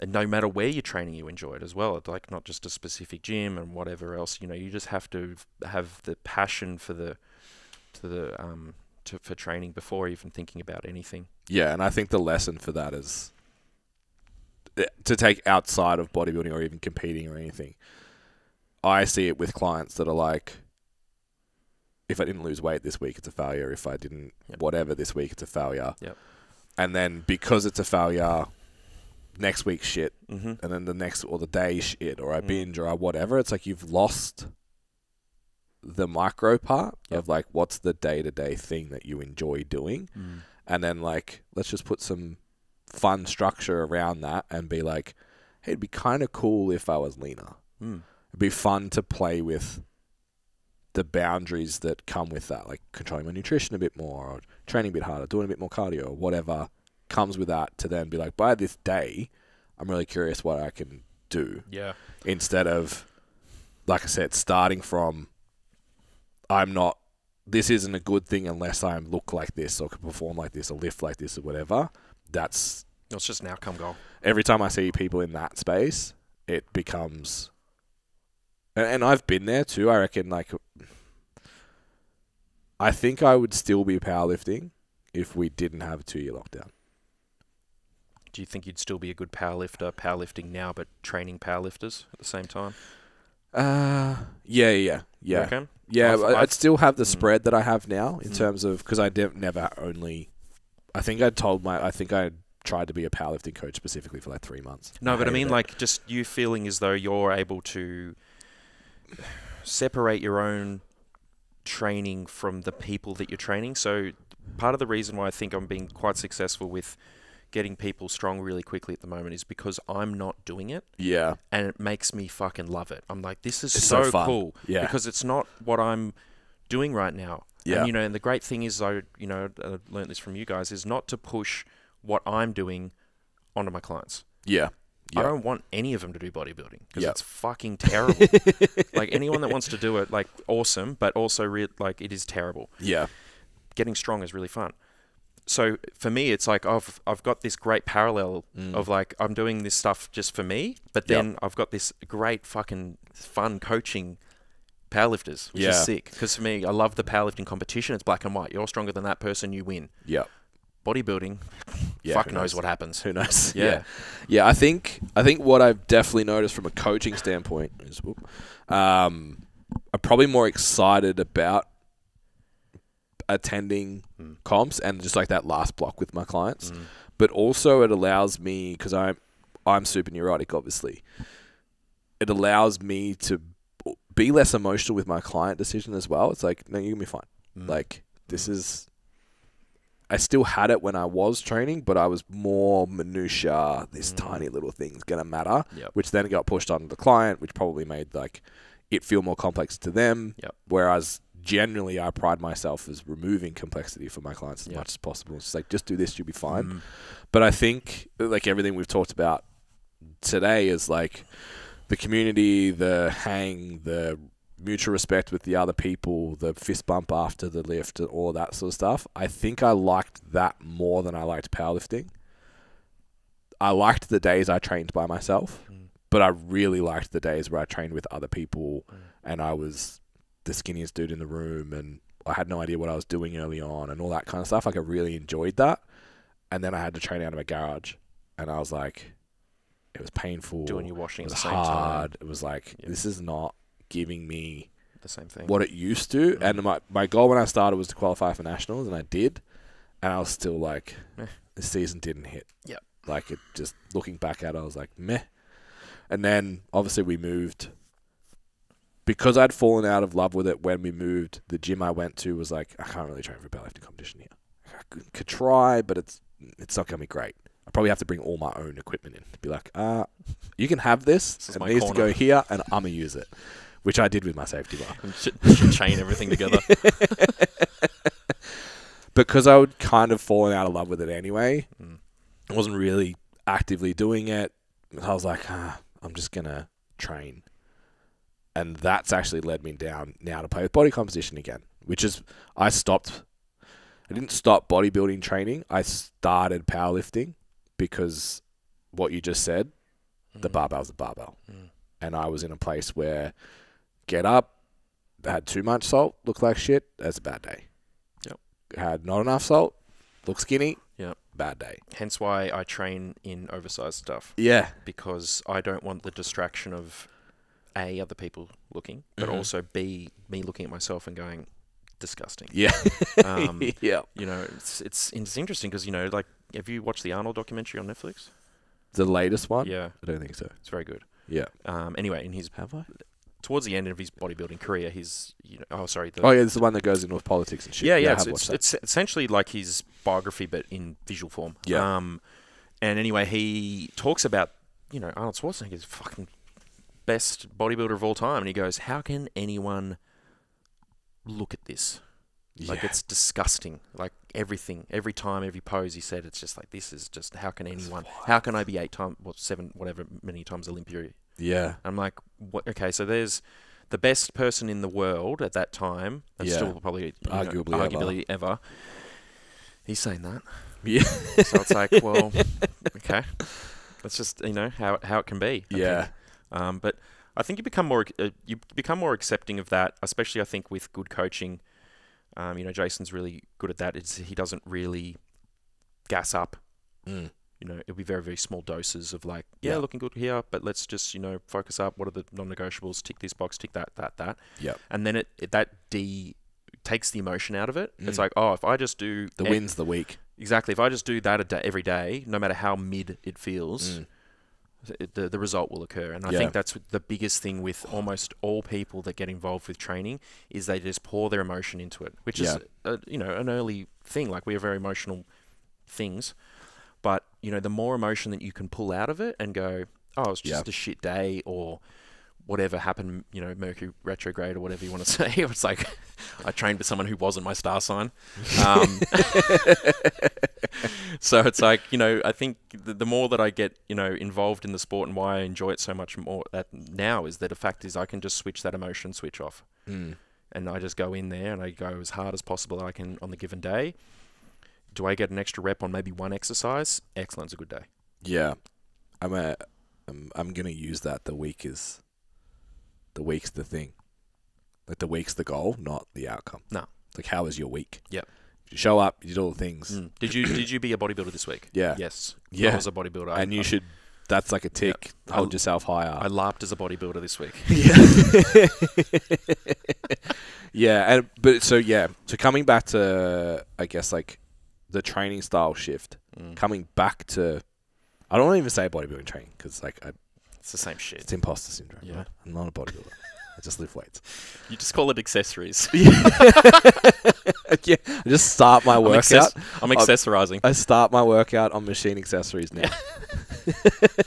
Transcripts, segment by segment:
and no matter where you're training, you enjoy it as well. It's like not just a specific gym and whatever else. You know, you just have to have the passion for for training before even thinking about anything. Yeah, and I think the lesson for that is to take outside of bodybuilding or even competing or anything. I see it with clients that are like, if I didn't lose weight this week, it's a failure. If I didn't whatever this week, it's a failure. Yep. And then because it's a failure, next week's shit, Mm-hmm. and then the next or the day shit, or I binge or I whatever. It's like you've lost the micro part of like what's the day-to-day thing that you enjoy doing, and then like let's just put some fun structure around that and be like, hey, it'd be kind of cool if I was leaner. It'd be fun to play with the boundaries that come with that, like controlling my nutrition a bit more, or training a bit harder, doing a bit more cardio, or whatever comes with that, to then be like, by this day, I'm really curious what I can do. Yeah. Instead of, like I said, starting from, this isn't a good thing unless I look like this, or can perform like this, or lift like this, or whatever. It's just an outcome goal. Every time I see people in that space, it becomes... And I've been there too. I reckon, like, I think I would still be powerlifting if we didn't have a 2-year lockdown. Do you think you'd still be a good powerlifting now, but training powerlifters at the same time? Yeah. Okay. Yeah, I'd still have the spread that I have now in terms of, because I never only, I think I tried to be a powerlifting coach specifically for like 3 months. No, but I mean, like, just you feeling as though you're able to separate your own training from the people that you're training. So part of the reason why I think I'm being quite successful with getting people strong really quickly at the moment is because I'm not doing it. Yeah. And it makes me fucking love it. I'm like, this is It's so fun. cool. Yeah. Because it's not what I'm doing right now. Yeah. And, you know, and the great thing is, I learned this from you guys, is not to push what I'm doing onto my clients. Yeah. I don't want any of them to do bodybuilding because Yep. it's fucking terrible. Like, anyone that wants to do it, like, awesome, but also like, it is terrible. Yeah. Getting strong is really fun. So for me, it's like I've got this great parallel of like, I'm doing this stuff just for me, but then I've got this great fucking fun coaching powerlifters, which is sick. Because for me, I love the powerlifting competition. It's black and white. You're stronger than that person, you win. Yeah. Bodybuilding, fuck knows what happens. Who knows? Yeah. Yeah, I think what I've definitely noticed from a coaching standpoint is I'm probably more excited about attending comps and just like that last block with my clients. But also it allows me, because I'm super neurotic, obviously. It allows me to be less emotional with my client decision as well. It's like, no, you're going to be fine. Like, this is... I still had it when I was training, but I was more minutia. This tiny little thing's going to matter, which then got pushed onto the client, which probably made like it feel more complex to them. Whereas generally I pride myself as removing complexity for my clients as much as possible. It's like, just do this, you'll be fine. But I think like everything we've talked about today is like the community, the hang, the mutual respect with the other people, the fist bump after the lift, and all that sort of stuff. I think I liked that more than I liked powerlifting. I liked the days I trained by myself, but I really liked the days where I trained with other people and I was the skinniest dude in the room and I had no idea what I was doing early on and all that kind of stuff. Like, I really enjoyed that. And then I had to train out of a garage and I was like, it was painful. Doing your washing at the the same hard. time. It was like, this is not giving me the same thing what it used to. And my goal when I started was to qualify for nationals, and I did. And I was still like, the season didn't hit. Like, it just, looking back at it, I was like, meh. And then obviously we moved. Because I'd fallen out of love with it when we moved, the gym I went to was like, I can't really train for a powerlifting competition here. I could try, but it's not going to be great. I probably have to bring all my own equipment in to be like, you can have this and it needs to go here, and I'm going to use it. Which I did with my safety bar. Should chain everything together. Because I would kind of fallen out of love with it anyway. I wasn't really actively doing it. I was like, I'm just going to train. And that's actually led me down now to play with body composition again. Which is, I didn't stop bodybuilding training. I started powerlifting because what you just said, the barbell's a barbell. And I was in a place where get up, had too much salt, looked like shit, that's a bad day. Yep. Had not enough salt, look skinny, yep, bad day. Hence why I train in oversized stuff. Yeah. Because I don't want the distraction of A, other people looking, but also B, me looking at myself and going, disgusting. Yeah. Yeah. You know, it's interesting because, you know, like, have you watched the Arnold documentary on Netflix? The latest one? Yeah. I don't think so. It's very good. Yeah. Anyway, in his... Have I? Towards the end of his bodybuilding career, he's, you know, yeah, it's the one that goes in with politics and shit. Yeah, it's essentially like his biography, but in visual form. Yeah. And anyway, he talks about, you know, Arnold Schwarzenegger's fucking best bodybuilder of all time, and he goes, how can anyone look at this? Like, it's disgusting. Like, everything, every time, every pose he said, it's just like, this is just, how can anyone, how can I be 8 times, well, 7, whatever, many times Olympia? Yeah. I'm like, what? Okay, so there's the best person in the world at that time, and still probably arguably ever. He's saying that. Yeah. So it's like, well, okay, that's just, you know, how it can be. Yeah. But I think you become more accepting of that, especially I think with good coaching. You know, Jason's really good at that. He doesn't really gas up. You know, it'll be very, very small doses of like, looking good here, but let's just, you know, focus up. What are the non-negotiables? Tick this box, tick that. Yeah. And then that takes the emotion out of it. It's like, oh, if I just do... The win's the week. Exactly. If I just do that every day, no matter how mid it feels, the result will occur. And I think that's the biggest thing with almost all people that get involved with training is they just pour their emotion into it, which is, you know, an early thing. Like, we are very emotional things. But, you know, the more emotion that you can pull out of it and go, oh, it's just a shit day, or whatever happened, you know, Mercury retrograde or whatever you want to say. It's like, I trained with someone who wasn't my star sign. So it's like, you know, I think the more that I get, you know, involved in the sport and why I enjoy it so much more now is that the fact is I can just switch that emotion switch off. And I just go in there and I go as hard as possible I can on the given day. Do I get an extra rep on maybe one exercise? Excellent, it's a good day. Yeah, I'm gonna use that. The week's the thing. Like, the week's the goal, not the outcome. No. Like, how was your week? Yep. You show up, you did all the things. Did you be a bodybuilder this week? Yeah. Yes. Yeah. I was a bodybuilder. And you should. That's like a tick. Yep. Hold yourself higher. I LARPed as a bodybuilder this week. Yeah. So coming back to, I guess, like, the training style shift, coming back to, I don't want to even say bodybuilding training because, like, it's the same shit. It's imposter syndrome. Yeah. Right? I'm not a bodybuilder. I just lift weights. You just call it accessories. Yeah. I just start my workout. I'm accessorizing. I start my workout on machine accessories now.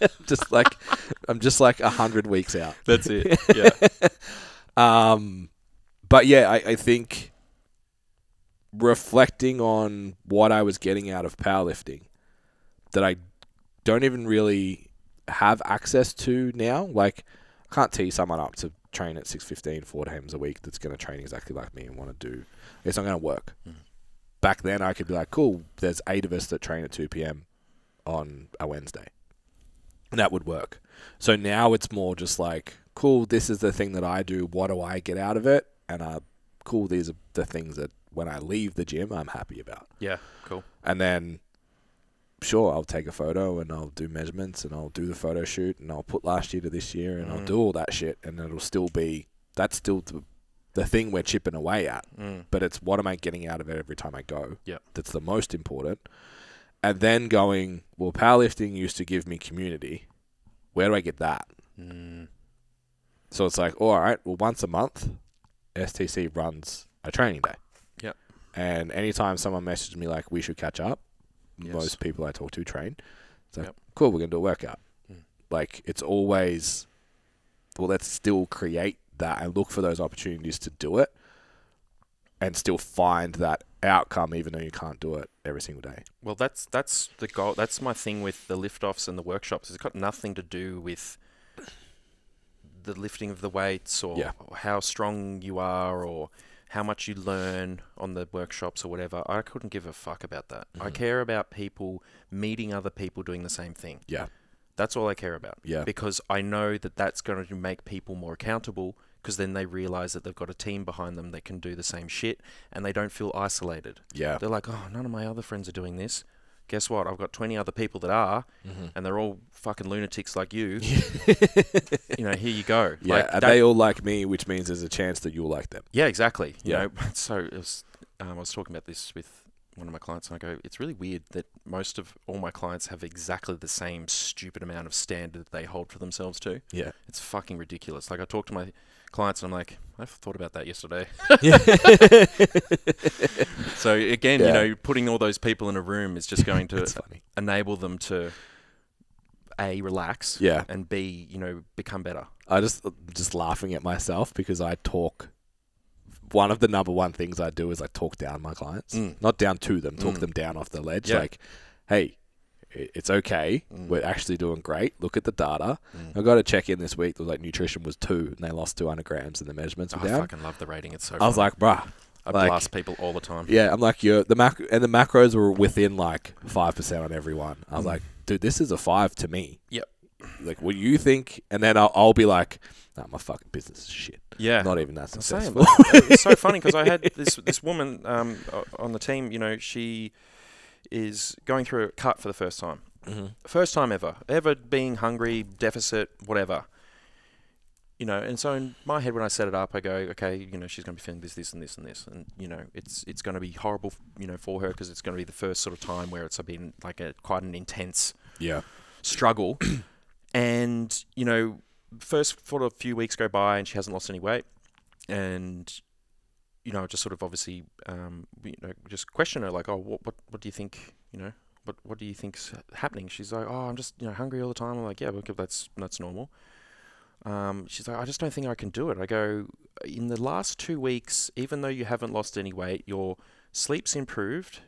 I'm just like 100 weeks out. That's it. Yeah. But yeah, I think reflecting on what I was getting out of powerlifting that I don't even really have access to now. Like, I can't tee someone up to train at 6:15 4 times a week that's going to train exactly like me and want to do. It's not going to work. Back then, I could be like, cool, there's 8 of us that train at 2 p.m. on a Wednesday. And that would work. So now it's more just like, cool, this is the thing that I do. What do I get out of it? And cool, these are the things that when I leave the gym, I'm happy about. Yeah, cool. And then, sure, I'll take a photo and I'll do measurements and I'll do the photo shoot and I'll put last year to this year and I'll do all that shit, and it'll still be, that's still the thing we're chipping away at. But it's what am I getting out of it every time I go? Yeah, that's the most important. And then going, well, powerlifting used to give me community. Where do I get that? So it's like, all right, well, once a month, STC runs a training day. Yeah. And anytime someone messages me like, we should catch up, most people I talk to train. It's like, cool, we're going to do a workout. Like, it's always, well, let's still create that and look for those opportunities to do it and still find that outcome even though you can't do it every single day. Well, that's the goal. That's my thing with the lift-offs and the workshops. It's got nothing to do with the lifting of the weights or how strong you are or how much you learn on the workshops or whatever. I couldn't give a fuck about that. I care about people meeting other people doing the same thing. Yeah. That's all I care about. Yeah. Because I know that that's going to make people more accountable, because then they realize that they've got a team behind them that can do the same shit, and they don't feel isolated. Yeah. They're like, oh, none of my other friends are doing this. Guess what? I've got 20 other people that are, and they're all fucking lunatics like you. You know, here you go. Yeah, like, and they all like me, which means there's a chance that you'll like them. Yeah, exactly. Yeah. You know, so it was, I was talking about this with one of my clients, and I go, it's really weird that most of all my clients have exactly the same stupid amount of standard that they hold for themselves too. Yeah. It's fucking ridiculous. Like, I talk to my clients and I'm like, I've thought about that yesterday. So again, you know, putting all those people in a room is just going to enable them to A, relax, and B, you know, become better. I just laughing at myself because I talk. One of the number one things I do is I talk down my clients, not down to them, talk them down off the ledge. Yeah. Like, hey, it's okay. We're actually doing great. Look at the data. I got to check in this week. It was like nutrition was 2 and they lost 200 grams and the measurements were down. I fucking love the rating. It's so I was like, bruh. I blast people all the time. Yeah, I'm like, the macros were within like 5% on every one. I was like, dude, this is a 5 to me. Yep. Like, what do you think? And then I'll be like, nah, my fucking business is shit. Yeah. Not even that successful. It's so funny because I had this woman on the team, you know, she is going through a cut for the first time. First time ever being hungry, deficit, whatever. You know, and so in my head when I set it up, I go, okay, you know, she's going to be feeling this, this, and this, and this, and you know, it's going to be horrible, you know, for her because it's going to be the first sort of time where it's been like quite an intense struggle, and you know, first for a few weeks go by and she hasn't lost any weight, and you know, just sort of obviously, you know, just question her like, oh, what do you think, you know? What do you think's happening? She's like, oh, I'm just, you know, hungry all the time. I'm like, yeah, but that's normal. She's like, I just don't think I can do it. I go, in the last 2 weeks, even though you haven't lost any weight, your sleep's improved.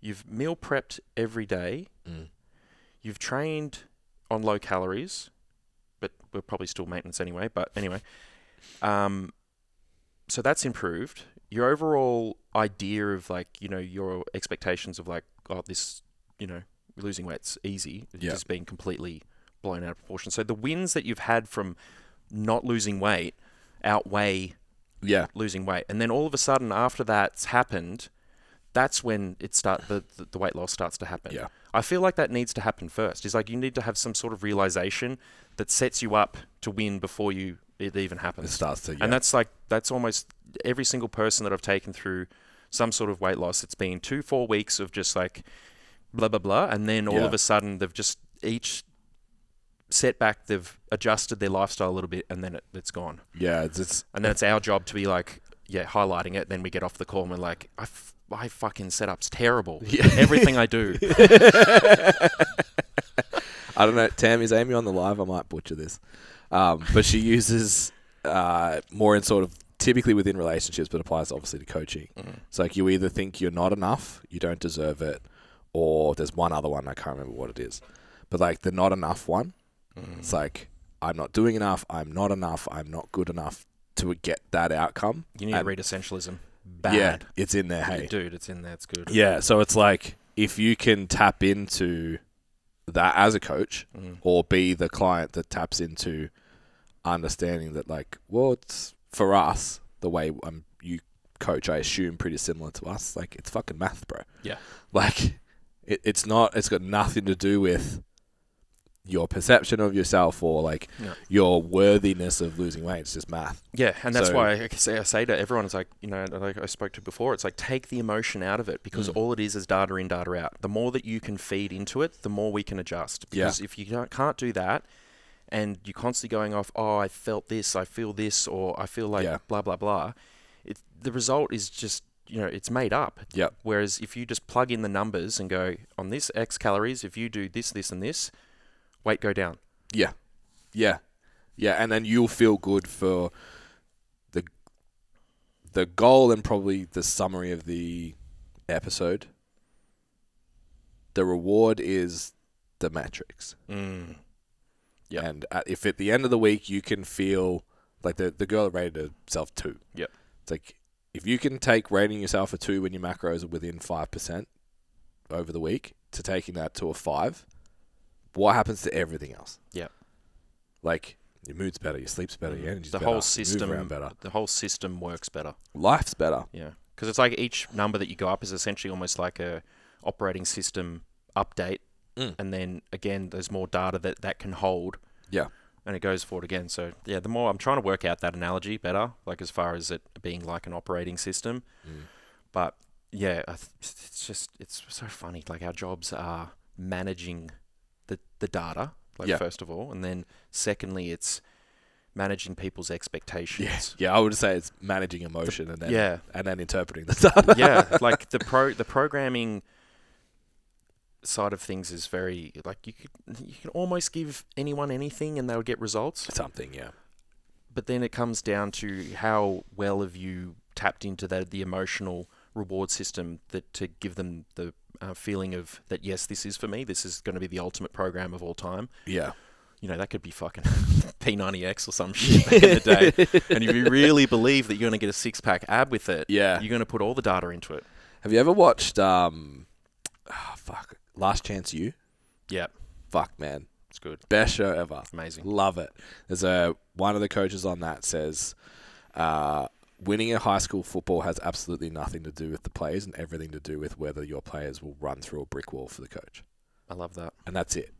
You've meal prepped every day. You've trained on low calories, but we're probably still maintenance anyway. But anyway, so that's improved. Your overall idea of like, you know, your expectations of like, oh, this, you know, losing weight's easy, just being completely blown out of proportion. So the wins that you've had from not losing weight outweigh losing weight. And then all of a sudden after that's happened, that's when the weight loss starts to happen. Yeah. I feel like that needs to happen first. It's like you need to have some sort of realization that sets you up to win before it even happens. It starts to, And that's almost every single person that I've taken through some sort of weight loss. It's been 2-4 weeks of just like blah, blah, blah. And then all of a sudden they've just each setback, they've adjusted their lifestyle a little bit and then it's gone. Yeah. And then it's our job to be like, highlighting it. Then we get off the call and we're like, my fucking setup's terrible. Yeah. Everything I do. I don't know. Tam, is Amy on the live? I might butcher this. But she uses more in sort of typically within relationships, but applies obviously to coaching. It's like you either think you're not enough, you don't deserve it, or there's one other one, I can't remember what it is. But like the not enough one, it's like, I'm not doing enough, I'm not enough, I'm not good enough to get that outcome. You need to read Essentialism. Bad. Yeah, it's in there, hey. Dude, it's in there, it's good. Yeah, so it's like, if you can tap into that as a coach, or be the client that taps into understanding that like, well, it's for us, the way you coach, I assume pretty similar to us. Like, it's fucking math, bro. Yeah. Like, it's got nothing to do with your perception of yourself or like your worthiness of losing weight. It's just math. Yeah, and that's why I say to everyone, it's like, you know, like I spoke to before, it's like take the emotion out of it because all it is data in, data out. The more that you can feed into it, the more we can adjust. Because if you can't do that and you're constantly going off, oh, I felt this, I feel this, or I feel like blah, blah, blah, the result is just, you know, it's made up. Yep. Whereas if you just plug in the numbers and go, on this X calories, if you do this, this, and this, weight go down. Yeah. Yeah. Yeah. And then you'll feel good for the goal and probably the summary of the episode. The reward is the metrics. Yeah. And if at the end of the week you can feel like the girl rated herself 2. Yep. It's like, if you can take rating yourself a 2 when your macros are within 5% over the week to taking that to a 5, what happens to everything else? Yeah. Like, your mood's better, your sleep's better, your energy's better, whole you system, move around better. the whole system works better. Life's better. Yeah. Because it's like each number that you go up is essentially almost like a operating system update. And then, again, there's more data that can hold. Yeah. And it goes forward again. So, yeah, the more I'm trying to work out that analogy better, like as far as it being like an operating system. But, yeah, it's so funny. Like, our jobs are managing the data, like, first of all. And then, secondly, it's managing people's expectations. Yeah, I would say it's managing emotion and then interpreting the data. Yeah, like the programming side of things is very like you can almost give anyone anything and they'll get results. Something, yeah. But then it comes down to how well have you tapped into the emotional reward system that to give them the feeling of that, yes, this is for me. This is going to be the ultimate program of all time. Yeah. You know, that could be fucking P90X or some shit back in the day. And if you really believe that you're going to get a six-pack ab with it, you're going to put all the data into it. Have you ever watched, Last Chance U? Yeah. Fuck, man. It's good. Best show ever. Amazing. Love it. There's one of the coaches on that says, winning a high school football has absolutely nothing to do with the players and everything to do with whether your players will run through a brick wall for the coach. I love that. And that's it.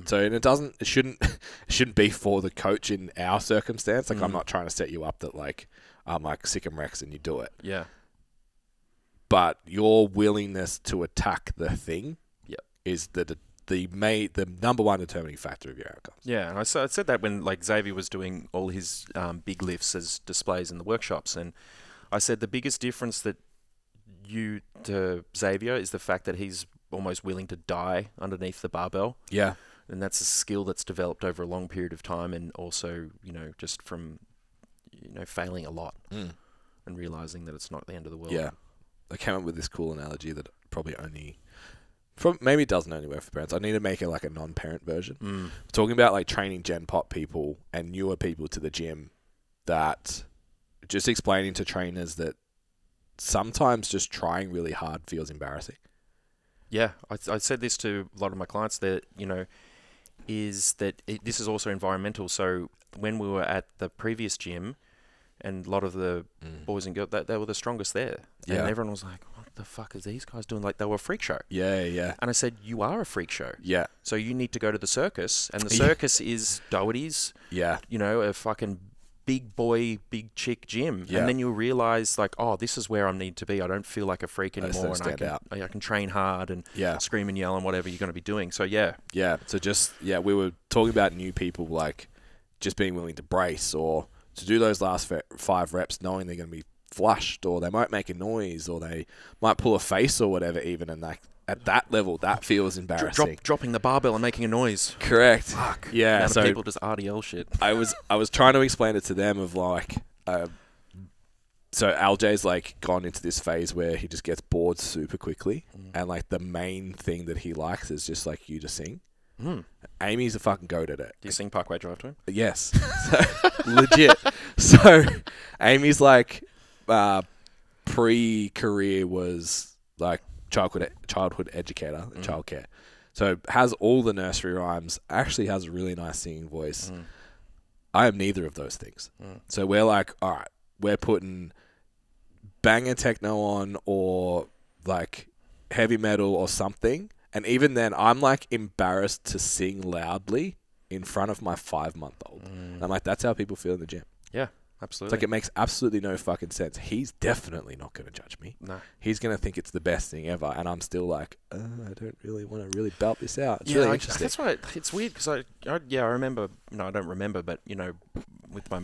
So, and it shouldn't be for the coach in our circumstance. Like, I'm not trying to set you up that, like, I'm like sick and Rex and you do it. Yeah. But your willingness to attack the thing is the number one determining factor of your outcomes. Yeah, and I said that when like Xavier was doing all his big lifts as displays in the workshops, and I said the biggest difference that you to Xavier is the fact that he's almost willing to die underneath the barbell. Yeah. And that's a skill that's developed over a long period of time, and also, you know, just from, you know, failing a lot and realizing that it's not the end of the world. Yeah. I came up with this cool analogy that probably maybe it doesn't only work for parents. I need to make it like a non-parent version. Talking about like training Gen Pop people and newer people to the gym, that just explaining to trainers that sometimes just trying really hard feels embarrassing. Yeah, I said this to a lot of my clients that, you know, is that this is also environmental. So when we were at the previous gym, and a lot of the boys and girls, they were the strongest there. Yeah. And everyone was like, what the fuck is these guys doing? Like, they were a freak show. Yeah, yeah. And I said, you are a freak show. Yeah. So you need to go to the circus, and the circus is Doherty's, you know, a fucking big boy, big chick gym. Yeah. And then you'll realize, like, oh, this is where I need to be. I don't feel like a freak anymore. And I can train hard and scream and yell and whatever you're going to be doing. So, yeah. Yeah. So we were talking about new people, like, just being willing to brace or to do those last 5 reps knowing they're going to be flushed, or they might make a noise, or they might pull a face or whatever even, and like at that level, that feels embarrassing. Dropping the barbell and making a noise. Correct. Fuck. Yeah. So people just RDL shit. I was trying to explain it to them of like, so LJ's like gone into this phase where he just gets bored super quickly, and like the main thing that he likes is just like you to sing. Amy's a fucking goat at it. Do you sing Parkway Drive to him? Yes. So, legit. So Amy's like pre-career was like childhood educator, childcare. So has all the nursery rhymes, actually has a really nice singing voice. I am neither of those things. So we're like, all right, we're putting banger techno on or like heavy metal or something. And even then, I'm like embarrassed to sing loudly in front of my 5-month-old. I'm like, that's how people feel in the gym. Yeah, absolutely. It's like, it makes absolutely no fucking sense. He's definitely not going to judge me. No. He's going to think it's the best thing ever. And I'm still like, I don't really want to really belt this out. It's really interesting. That's why it's weird because I remember, I don't remember, but, you know, with my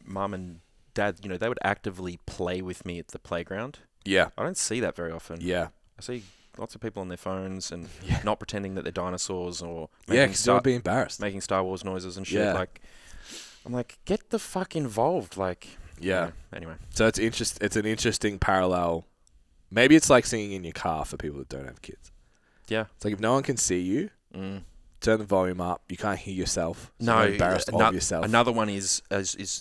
mum and dad, you know, they would actively play with me at the playground. Yeah. I don't see that very often. Yeah. I see lots of people on their phones and not pretending that they're dinosaurs or because they'll be embarrassed, making Star Wars noises and shit. Like, I'm like, get the fuck involved. Like, anyway. So it's an interesting parallel. Maybe it's like singing in your car for people that don't have kids. Yeah, it's like if no one can see you, turn the volume up. You can't hear yourself. So you're embarrassed of yourself. Another one is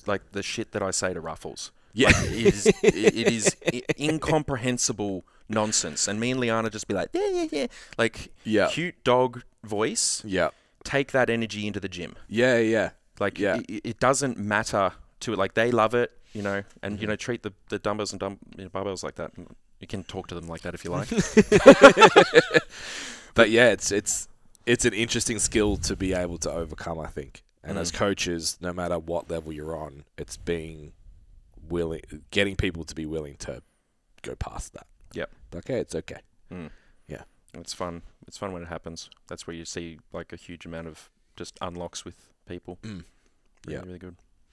like the shit that I say to Ruffles. Yeah, like, it is incomprehensible nonsense. And me and Liana just be like, like cute dog voice. Yeah. take that energy into the gym. Yeah. Like, it doesn't matter to it. Like, they love it, you know, and, you know, treat the dumbbells and barbells like that. You can talk to them like that if you like. But yeah, it's an interesting skill to be able to overcome, I think. And as coaches, no matter what level you're on, it's getting people to be willing to go past that. Yep. Okay, it's okay. Yeah. It's fun. It's fun when it happens. That's where you see like a huge amount of just unlocks with people. Yeah. Really good.